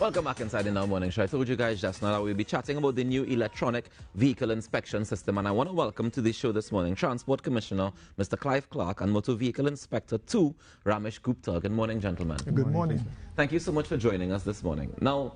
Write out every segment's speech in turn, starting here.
Welcome back inside the Now Morning Show. I told you guys just now that we'll be chatting about the new electronic vehicle inspection system, and I want to welcome to the show this morning Transport Commissioner Mr. Clive Clark and Motor Vehicle Inspector 2 Ramesh Gupta. Good morning, gentlemen. Good morning. Thank you so much for joining us this morning. Now,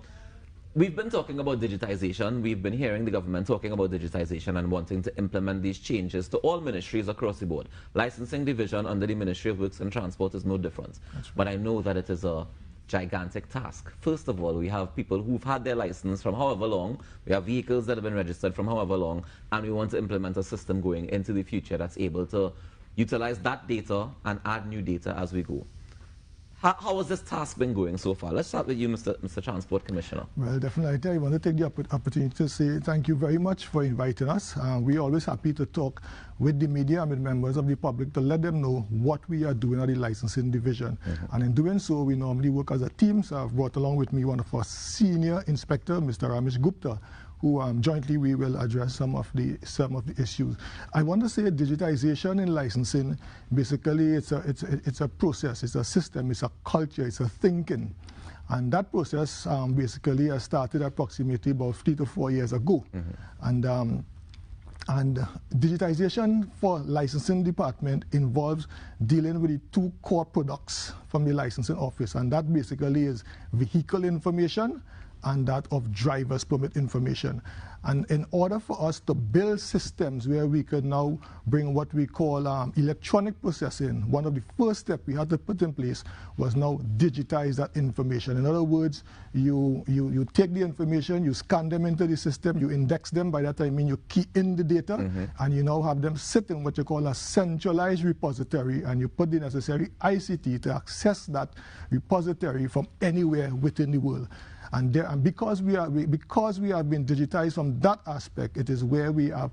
we've been talking about digitization. We've been hearing the government talking about digitization and wanting to implement these changes to all ministries across the board. Licensing division under the Ministry of Works and Transport is no different. Right. But I know that it is a gigantic task. First of all, we have people who've had their license from however long, we have vehicles that have been registered from however long, and we want to implement a system going into the future that's able to utilize that data and add new data as we go. How has this task been going so far? Let's start with you, Mr. Transport Commissioner. Well, definitely. I want to take the opportunity to say thank you very much for inviting us. We're always happy to talk with the media and with members of the public to let them know what we are doing at the licensing division. And in doing so, we normally work as a team. So I've brought along with me one of our senior inspector, Mr. Ramesh Gupta, who jointly we will address some of the issues. I want to say digitization in licensing, basically it's a process, it's a system, it's a culture, it's a thinking. And that process basically has started approximately about 3 to 4 years ago. And digitization for licensing department involves dealing with the two core products from the licensing office, and that basically is vehicle information and that of driver's permit information. And in order for us to build systems where we could now bring what we call electronic processing, one of the first steps we had to put in place was now digitize that information. In other words, you take the information, you scan them into the system, you index them. By that I mean you key in the data, and you now have them sit in what you call a centralized repository, and you put the necessary ICT to access that repository from anywhere within the world. And because we have been digitized from that aspect, it is where we now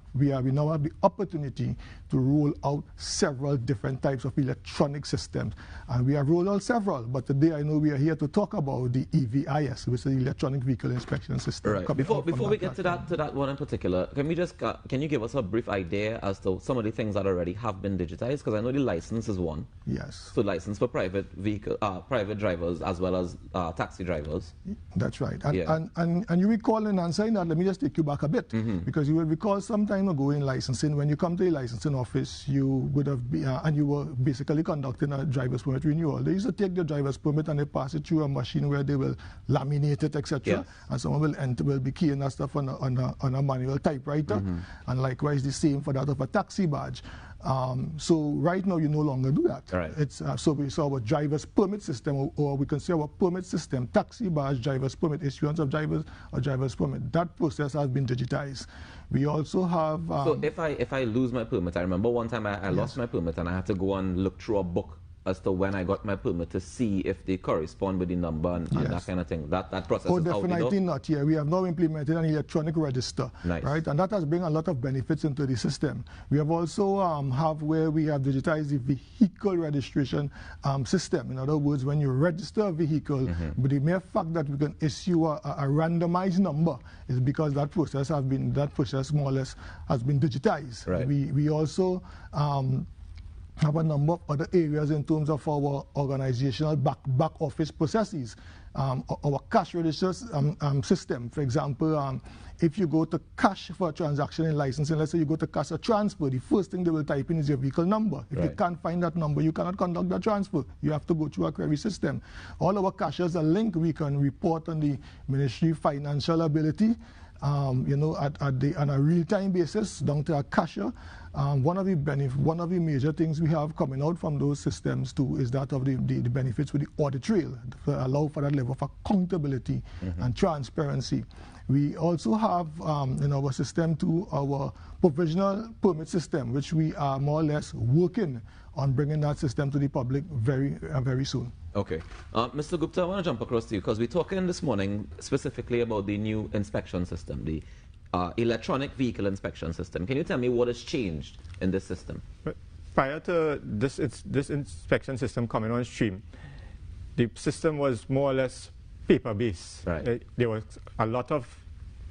have the opportunity to roll out several different types of electronic systems. And we have rolled out several, but today I know we are here to talk about the EVIS, which is the Electronic Vehicle Inspection System. Right. Before we get to that one in particular, can you give us a brief idea as to some of the things that already have been digitized? Because I know the license is one. Yes. So license for private drivers as well as taxi drivers. That's right. And you recall in answering that, let me just take you back a bit, because you will recall some time ago in licensing, when you come to the licensing office, you would have been, and you were basically conducting a driver's permit renewal. They used to take the driver's permit and they pass it through a machine where they will laminate it, etc. And someone will be keying that stuff on a manual typewriter. And likewise the same for that of a taxi badge. So right now you no longer do that. Right. It's so we saw our driver's permit system, or we can say our permit system, taxi badge, driver's permit, issuance of driver's permit. That process has been digitized. We also have. So if I lose my permit, I remember one time I lost my permit and I had to go and look through a book as to when I got my permit to see if they correspond with the number and that kind of thing. That process is definitely not. Yeah, we have now implemented an electronic register, right? And that has bring a lot of benefits into the system. We have also where we have digitized the vehicle registration system. In other words, when you register a vehicle, but the mere fact that we can issue a randomized number is because that process more or less has been digitized. Right. We also have a number of other areas in terms of our organizational back office processes. Our cash registers system, for example, if you go to cash for a transaction in licensing, let's say you go to cash a transfer, the first thing they will type in is your vehicle number. If you can't find that number, you cannot conduct the transfer. You have to go through a query system. All our cashiers are linked. We can report on the Ministry of Financial Ability, on a real-time basis down to a cashier. One of the major things we have coming out from those systems too is that of the benefits with the audit trail to allow for that level of accountability and transparency. We also have in our system too our provisional permit system, which we are more or less working on bringing that system to the public very soon. Okay. Mr. Gupta, I want to jump across to you because we're talking this morning specifically about the new inspection system, the electronic vehicle inspection system. Can you tell me what has changed in this system? Prior to this inspection system coming on stream, the system was more or less paper-based. Right. There was a lot of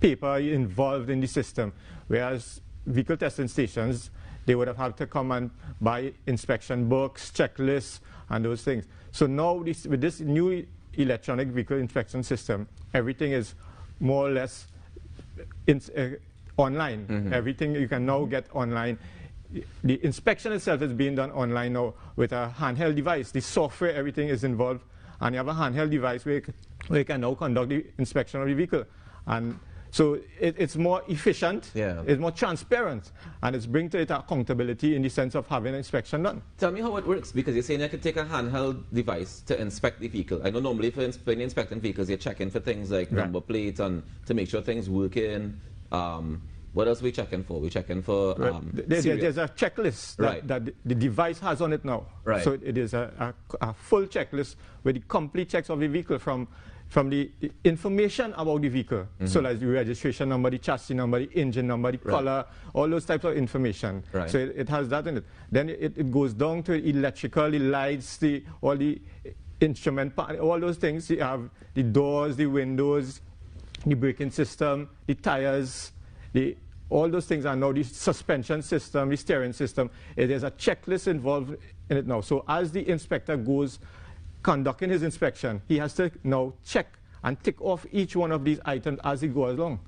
paper involved in the system, whereas vehicle testing stations, they would have had to come and buy inspection books, checklists, and those things. So now with this new electronic vehicle inspection system, everything is more or less online. Everything you can now get online. The inspection itself is being done online now with a handheld device. The software, everything is involved, and you have a handheld device where you can now conduct the inspection of the vehicle. And so it's more efficient, it's more transparent, and it's bringing to it accountability in the sense of having an inspection done. Tell me how it works, because you're saying you could take a handheld device to inspect the vehicle. I know normally when you're inspecting vehicles, you're checking for things like number plates and to make sure things working. What else are we checking for? We're checking for there's a checklist that the device has on it now. So it is a full checklist with the complete checks of the vehicle from the information about the vehicle. So like the registration number, the chassis number, the engine number, the color, all those types of information. So it has that in it. Then it goes down to electrical, the lights, all the instrument, all those things. You have the doors, the windows, the braking system, the tires, all those things are now the suspension system, the steering system. There's a checklist involved in it now. So as the inspector goes conducting his inspection, he has to now check and tick off each one of these items as he goes along.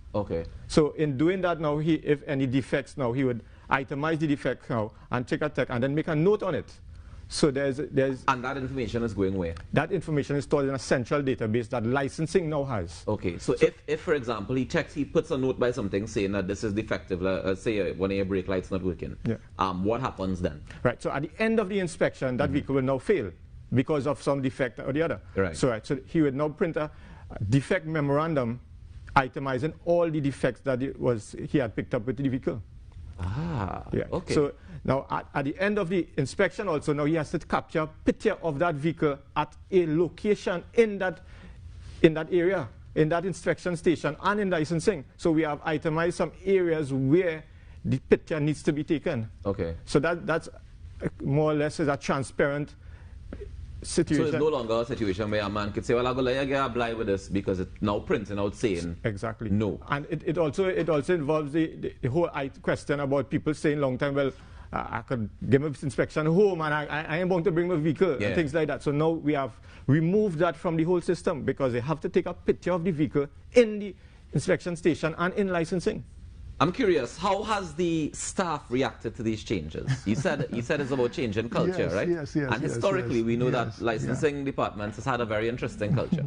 So in doing that now, if any defects now, he would itemize the defect now and take a check and then make a note on it. So there's and that information is going where? That information is stored in a central database that licensing now has. So if for example, he puts a note by something saying that this is defective, let's say one of your brake lights not working, what happens then? So at the end of the inspection, that vehicle will now fail because of some defect or the other. So he would now print a defect memorandum itemizing all the defects that he had picked up with the vehicle. So now at the end of the inspection also, now he has to capture a picture of that vehicle at a location in that area, in that inspection station and in licensing. So we have itemized some areas where the picture needs to be taken. So that's more or less is a transparent situation. So it's no longer a situation where a man could say, well, I'm going to apply with this because it's now printing out saying no. And it also involves the whole question about people saying long time, well, I could give my inspection home and I am going to bring my vehicle and things like that. So now we have removed that from the whole system because they have to take a picture of the vehicle in the inspection station and in licensing. I'm curious, how has the staff reacted to these changes? You said it's about changing culture, right? And historically, we know that licensing departments has had a very interesting culture.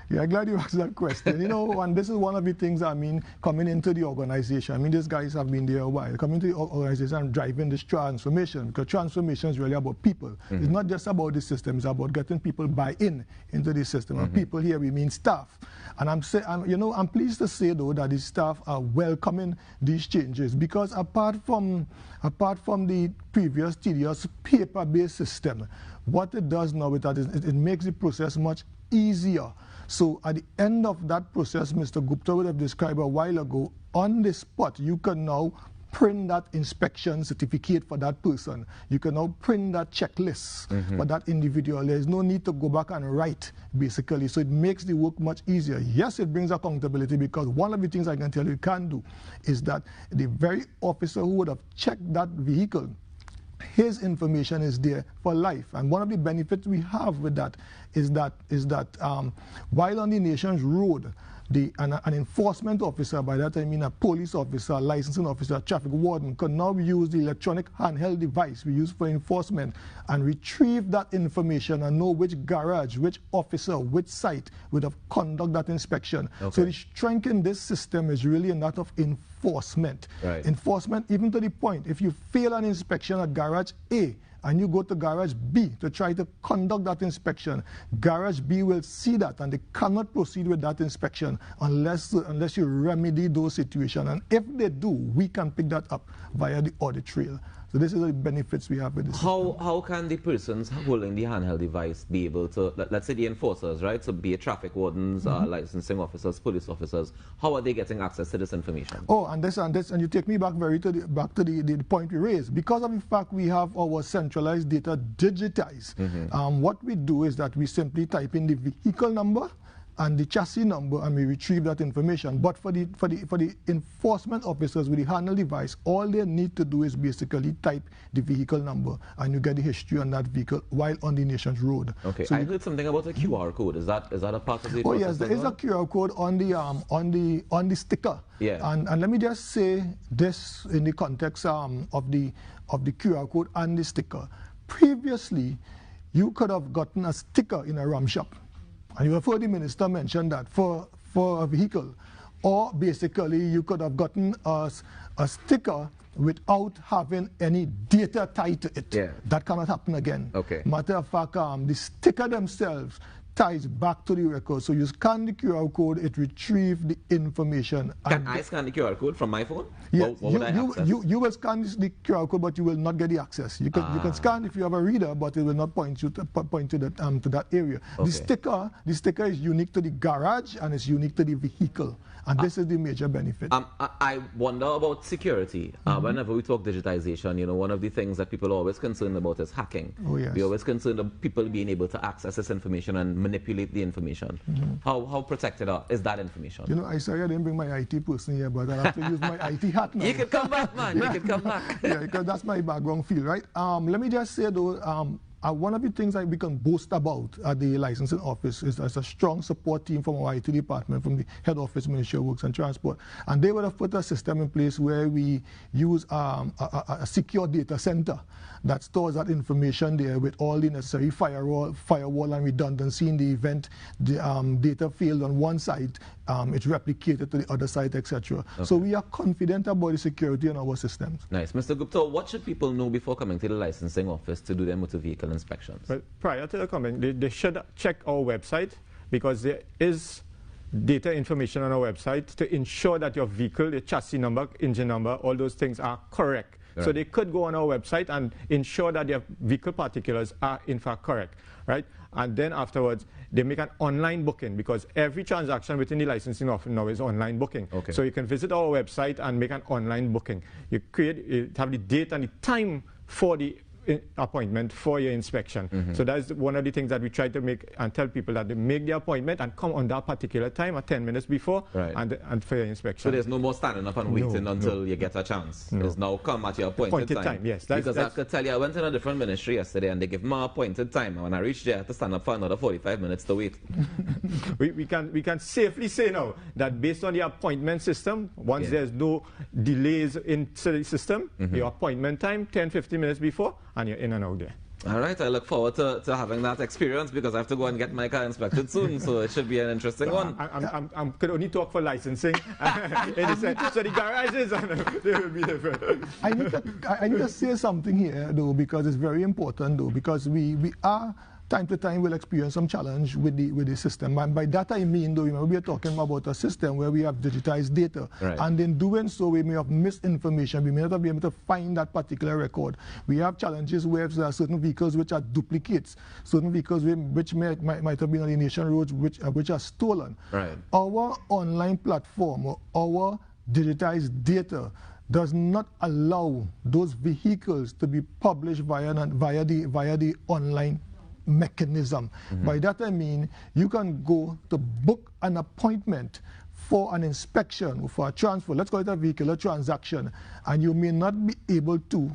Glad you asked that question. You know, and this is one of the things, I mean, coming into the organization. I mean, these guys have been there a while. Coming to the organization and driving this transformation, because transformation is really about people. It's not just about the system, it's about getting people buy-in into the system. And people here, we mean staff. And I'm pleased to say, though, that the staff are welcoming these changes, because apart from the previous tedious paper-based system, what it does now with that is it makes the process much easier. So at the end of that process, Mr. Gupta would have described a while ago, on the spot, you can now print that inspection certificate for that person. You can now print that checklist for that individual. There's no need to go back and write, basically. So it makes the work much easier. Yes, it brings accountability, because one of the things I can tell you can do is that the very officer who would have checked that vehicle, his information is there for life. And one of the benefits we have with that is that while on the nation's road, an enforcement officer, by that I mean a police officer, a licensing officer, a traffic warden, can now use the electronic handheld device we use for enforcement and retrieve that information and know which garage, which officer, which site would have conducted that inspection. So the strength in this system is really in that of enforcement. Enforcement, even to the point, if you fail an inspection at garage A, and you go to garage B to try to conduct that inspection, garage B will see that and they cannot proceed with that inspection unless you remedy those situations. And if they do, we can pick that up via the audit trail. So this is the benefits we have with this. How can the persons holding the handheld device be able to, let's say the enforcers, right? So be it traffic wardens, licensing officers, police officers, how are they getting access to this information? And you take me back back to the point we raised. Because of the fact we have our centralized data digitized, what we do is that we simply type in the vehicle number and the chassis number, and we retrieve that information. But for the enforcement officers with the handle device, all they need to do is basically type the vehicle number, and you get the history on that vehicle while on the nation's road. Okay, so I heard something about a QR code. Is that a part of the process? Oh yes, there is a QR code on the sticker. Yeah. And let me just say this in the context of the QR code and the sticker. Previously, you could have gotten a sticker in a RAM shop. And you have heard the minister mention that for a vehicle. Or basically, you could have gotten a sticker without having any data tied to it. Yeah. That cannot happen again. Okay. Matter of fact, the sticker themselves ties back to the record. So you scan the QR code, it retrieves the information. Can I scan the QR code from my phone? Yes, what would I access? You will scan the QR code, but you will not get the access. You can scan if you have a reader, but it will not point you to that area. Okay. The sticker is unique to the garage and it's unique to the vehicle. And this is the major benefit. I wonder about security. Whenever we talk digitization, you know, one of the things that people are always concerned about is hacking. Oh, yes. We're always concerned about people being able to access this information and manipulate the information. How protected is that information? You know, I sorry I didn't bring my IT person here, but I'll have to use my IT hat now. You can come back, man. You can come back. Yeah, because that's my background field, right? Let me just say, though, one of the things that we can boast about at the licensing office is there's a strong support team from our IT department, from the head office, Ministry of Works and Transport. And they would have put a system in place where we use a secure data center that stores that information there with all the necessary firewall and redundancy in the event the data failed on one side, it's replicated to the other side, etc. Okay. So we are confident about the security in our systems. Nice. Mr. Gupta, what should people know before coming to the licensing office to do their motor vehicle inspections? Well, prior to the coming, they should check our website, because there is data information on our website to ensure that your vehicle, the chassis number, engine number, all those things are correct. Right. So they could go on our website and ensure that their vehicle particulars are in fact correct, right? And then afterwards, they make an online booking, because every transaction within the licensing office now is online booking. Okay. So you can visit our website and make an online booking. You have the date and the time for the appointment for your inspection. So that's one of the things that we try to make and tell people, that they make the appointment and come on that particular time at 10 minutes before, right, and for your inspection. So there's no more standing up and waiting until you get a chance. It's now come at your appointed time. Yes, because I could tell you, I went in a different ministry yesterday and they give me an appointed time. And when I reached there, I had to stand up for another 45 minutes to wait. we can safely say now that based on the appointment system, once there's no delays in the system, your appointment time, 10-15 minutes before, and you're in and out there. All right, I look forward to having that experience, because I have to go and get my car inspected soon, so it should be an interesting one. I could only talk for licensing, so the garages they will be different. I need to say something here, though, because it's very important, though, because we are time to time will experience some challenge with the system. And by that I mean, though, we are talking about a system where we have digitized data. Right. And in doing so, we may have misinformation. We may not be able to find that particular record. We have challenges where there are certain vehicles which are duplicates, certain vehicles which might have been on the nation roads which are stolen. Right. Our online platform, our digitized data, does not allow those vehicles to be published via the online mechanism. By that I mean, you can go to book an appointment for an inspection, for a transfer, let's call it a vehicular transaction, and you may not be able to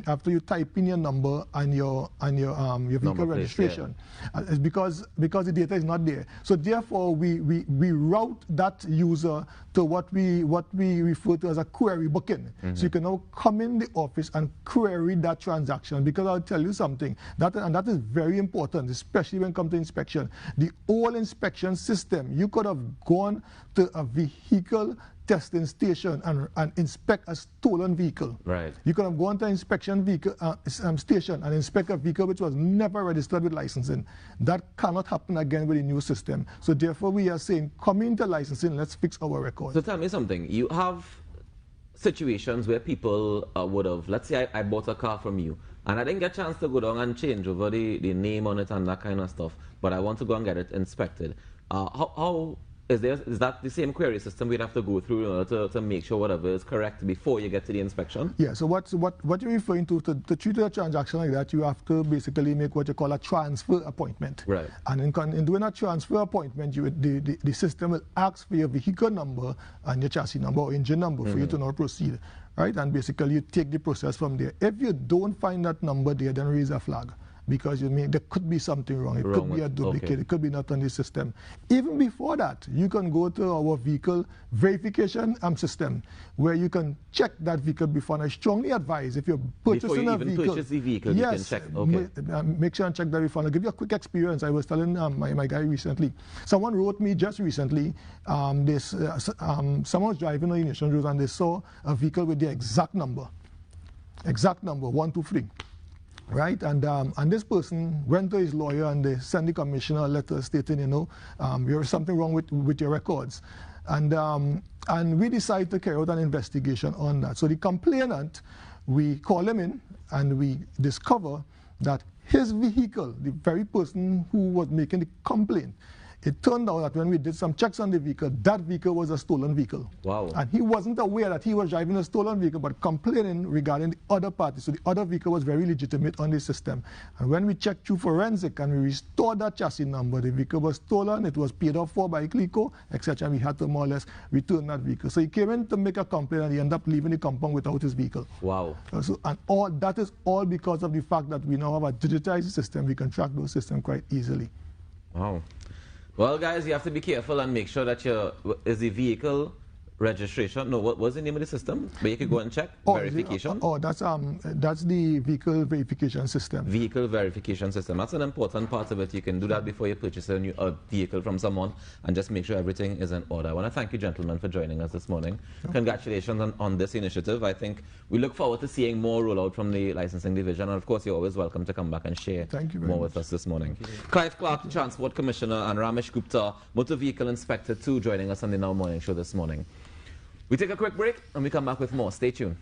after you type in your number and your vehicle registration. It's because the data is not there. So therefore we route that user to what we refer to as a query booking. So you can now come in the office and query that transaction, because I'll tell you something, that is very important, especially when it comes to inspection. The old inspection system, you could have gone to a vehicle testing station and inspect a stolen vehicle. Right. You could have gone to an inspection vehicle station and inspect a vehicle which was never registered with licensing. That cannot happen again with the new system. So therefore we are saying, come into licensing, let's fix our record. So tell me something. You have situations where people would have, let's say I bought a car from you, and I didn't get a chance to go down and change over the name on it and that kind of stuff, but I want to go and get it inspected. How is that the same query system we'd have to go through in order to make sure whatever is correct before you get to the inspection? Yeah, so what you're referring to treat a transaction like that, you have to basically make what you call a transfer appointment. Right. And in doing a transfer appointment, the system will ask for your vehicle number and your chassis number or engine number for you to now proceed. Right? And basically you take the process from there. If you don't find that number there, then raise a flag. Because there could be something wrong. It could be a duplicate. Okay. It could be not on the system. Even before that, you can go to our vehicle verification system where you can check that vehicle before. And I strongly advise if you're purchasing a vehicle. Before you even purchase the vehicle, yes, you can check. Okay. Make sure and check that before. I'll give you a quick experience. I was telling my guy recently. Someone wrote me just recently. Someone was driving on the Nation Road and they saw a vehicle with the exact number. Exact number, 123. Right, and this person went to his lawyer and they sent the commissioner a letter stating, there is something wrong with your records, and we decided to carry out an investigation on that. So the complainant, we call him in and we discover that his vehicle, the very person who was making the complaint, it turned out that when we did some checks on the vehicle, that vehicle was a stolen vehicle. Wow. And he wasn't aware that he was driving a stolen vehicle, but complaining regarding the other party. So the other vehicle was very legitimate on the system. And when we checked through forensic and we restored that chassis number, the vehicle was stolen, it was paid off for by CLECO, etc. And we had to more or less return that vehicle. So he came in to make a complaint and he ended up leaving the compound without his vehicle. Wow. And that is all because of the fact that we now have a digitized system. We can track those systems quite easily. Wow. Well, guys, you have to be careful and make sure that is the vehicle registration. No, what was the name of the system? But you could go and check verification. That's the vehicle verification system. Vehicle verification system. That's an important part of it. You can do that before you purchase a vehicle from someone and just make sure everything is in order. I want to thank you, gentlemen, for joining us this morning. Sure. Congratulations on this initiative. I think we look forward to seeing more rollout from the licensing division. And of course, you're always welcome to come back and share more with us this morning. Clive Clark, Transport Commissioner, and Ramesh Gupta, Motor Vehicle Inspector 2, joining us on the Now Morning Show this morning. We take a quick break and we come back with more. Stay tuned.